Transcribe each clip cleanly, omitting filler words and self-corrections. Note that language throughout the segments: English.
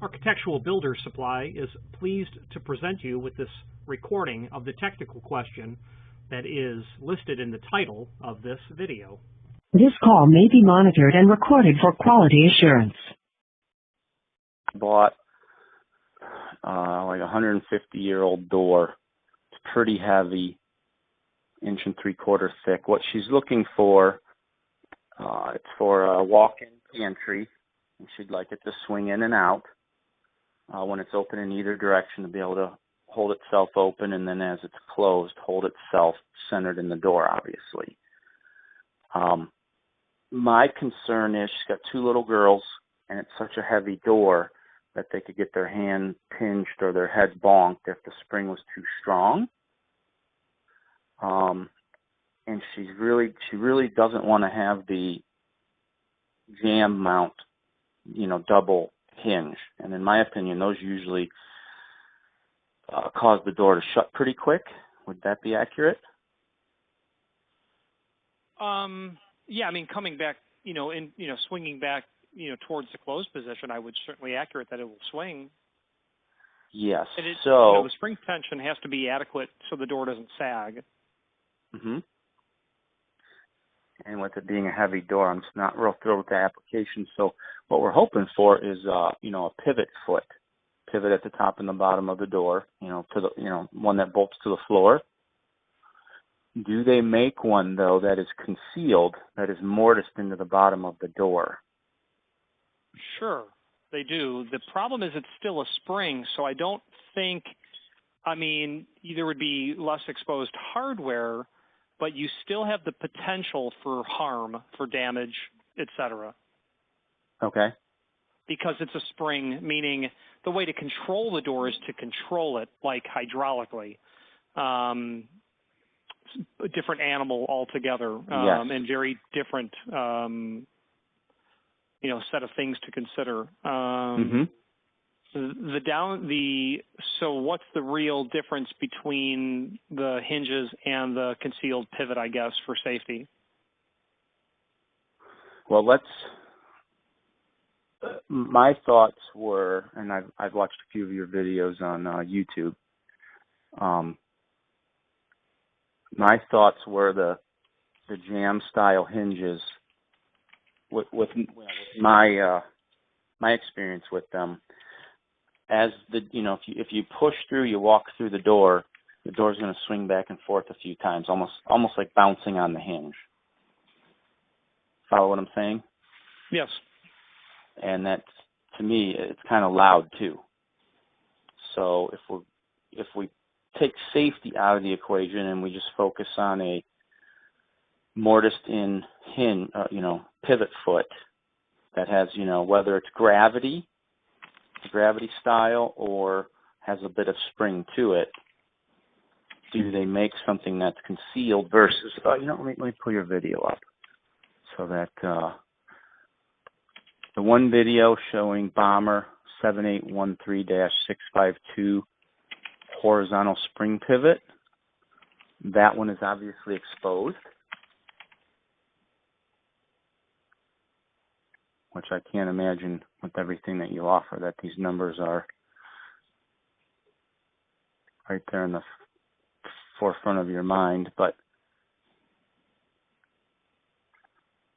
Architectural Builder Supply is pleased to present you with this recording of the technical question that is listed in the title of this video. This call may be monitored and recorded for quality assurance. Bought like a 150-year-old door. It's pretty heavy, 1 3/4 inch thick. What she's looking for, it's for a walk-in pantry, and she'd like it to swing in and out when it's open in either direction, to be able to hold itself open, and then as it's closed, hold itself centered in the door, obviously. My concern is she's got 2 little girls, and it's such a heavy door that they could get their hand pinched or their head bonked if the spring was too strong. And she really doesn't want to have the jam mount, double hinge. And in my opinion, those usually cause the door to shut pretty quick. Would that be accurate? Yeah, I mean, coming back, swinging back, towards the closed position, I would certainly accurate that it will swing. Yes. And so the spring tension has to be adequate so the door doesn't sag. Mm-hmm. And with it being a heavy door, I'm just not real thrilled with the application. So what we're hoping for is, a pivot foot, pivot at the top and the bottom of the door, to the, one that bolts to the floor. Do they make one, though, that is concealed, that is mortised into the bottom of the door? Sure, they do. The problem is it's still a spring, so I don't think, there would be less exposed hardware, but you still have the potential for harm, for damage, etc. Okay. Because it's a spring, meaning the way to control the door is to control it, like hydraulically. A different animal altogether, yes. And very different, set of things to consider. Mm-hmm. So what's the real difference between the hinges and the concealed pivot, I guess, for safety? Well, my thoughts were, and I've watched a few of your videos on YouTube. My thoughts were the jam style hinges. With my experience with them, as if you push through, you walk through the door's going to swing back and forth a few times, almost like bouncing on the hinge. Follow what I'm saying? Yes. And that, to me, it's kind of loud too. So if we take safety out of the equation and we just focus on a mortised in hinge, pivot foot that has, whether it's gravity style or has a bit of spring to it, do they make something that's concealed versus, let me pull your video up so that the one video showing Bommer 7813-652 horizontal spring pivot, that one is obviously exposed, which I can't imagine with everything that you offer that these numbers are right there in the forefront of your mind. But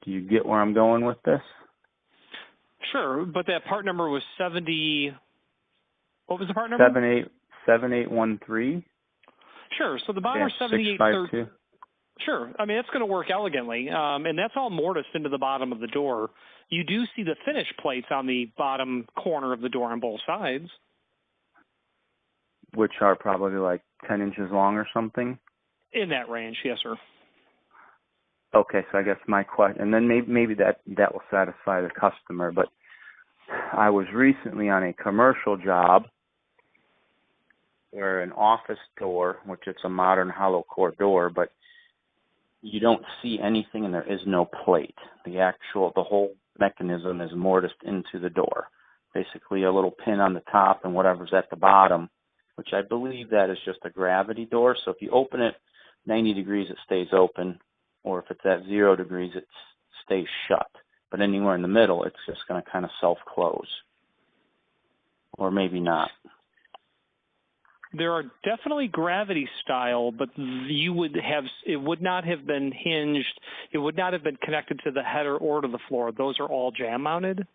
do you get where I'm going with this? Sure, but that part number was 70. What was the part number? 7813. Sure. So the Bommer 7813. Sure. That's going to work elegantly, and that's all mortised into the bottom of the door. You do see the finish plates on the bottom corner of the door on both sides, which are probably like 10 inches long or something. In that range, yes, sir. Okay, so I guess my question, and then maybe that will satisfy the customer, but I was recently on a commercial job where an office door, which it's a modern hollow core door, but you don't see anything and there is no plate. The whole mechanism is mortised into the door. Basically a little pin on the top and whatever's at the bottom, which I believe that is just a gravity door. So if you open it 90 degrees, it stays open, or if it's at 0 degrees, it stays shut. But anywhere in the middle, it's just going to kind of self-close. or maybe not. There are definitely gravity style, but it would not have been hinged. It would not have been connected to the header or to the floor. Those are all jam mounted.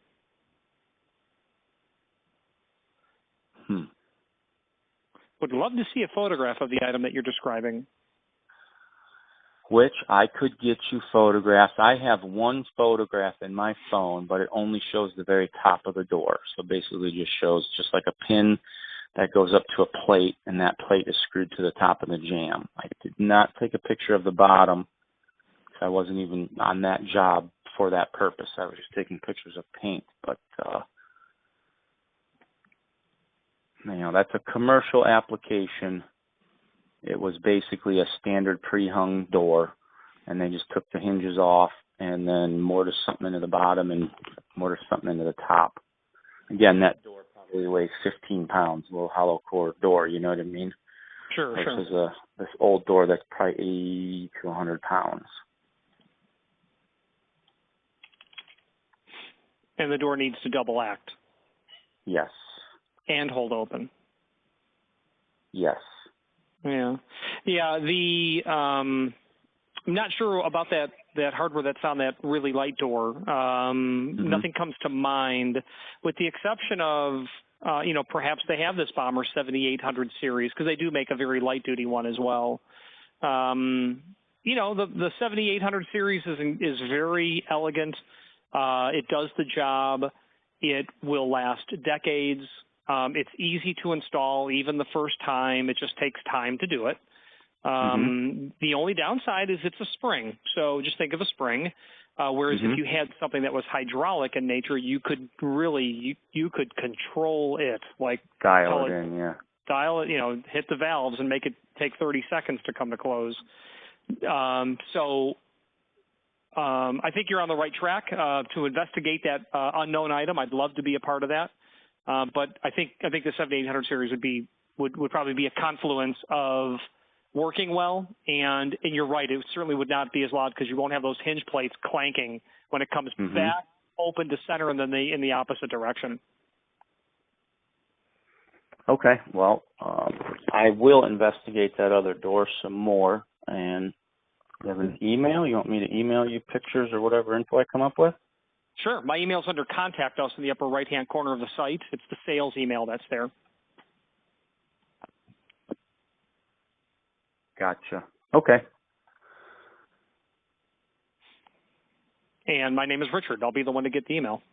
Would love to see a photograph of the item that you're describing. Which I could get you photographs. I have one photograph in my phone, but it only shows the very top of the door. So basically just shows just like a pin that goes up to a plate, and that plate is screwed to the top of the jam. I did not take a picture of the bottom, because I wasn't even on that job for that purpose. I was just taking pictures of paint. But, that's a commercial application. It was basically a standard pre-hung door, and they just took the hinges off and then mortared something into the bottom and mortared something into the top. Again, that door probably weighs 15 pounds, a little hollow core door, you know what I mean? Sure. Versus this old door that's probably 80 to 100 pounds. And the door needs to double act. Yes. And hold open. Yes. Yeah. I'm not sure about that hardware that's on that really light door. Nothing comes to mind, with the exception of perhaps they have this Bommer 7800 series, because they do make a very light duty one as well. The 7800 series is very elegant. It does the job. It will last decades. It's easy to install even the first time. It just takes time to do it. The only downside is it's a spring. So just think of a spring. Whereas if you had something that was hydraulic in nature, you could really, you could control it, like dial it in, yeah. Dial it, hit the valves and make it take 30 seconds to come to close. I think you're on the right track to investigate that unknown item. I'd love to be a part of that. But I think the 7800 series would probably be a confluence of working well, and you're right, it certainly would not be as loud because you won't have those hinge plates clanking when it comes back open to center and then in the opposite direction. Okay, well, I will investigate that other door some more. And you have an email? You want me to email you pictures or whatever info I come up with? Sure. My email's under Contact Us in the upper right-hand corner of the site. It's the sales email that's there. Gotcha. Okay. And my name is Richard. I'll be the one to get the email.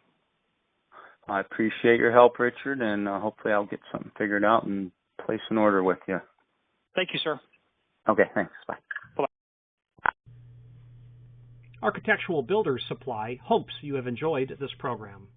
I appreciate your help, Richard, and hopefully I'll get something figured out and place an order with you. Thank you, sir. Okay, thanks. Bye. Bye-bye. Architectural Builders Supply hopes you have enjoyed this program.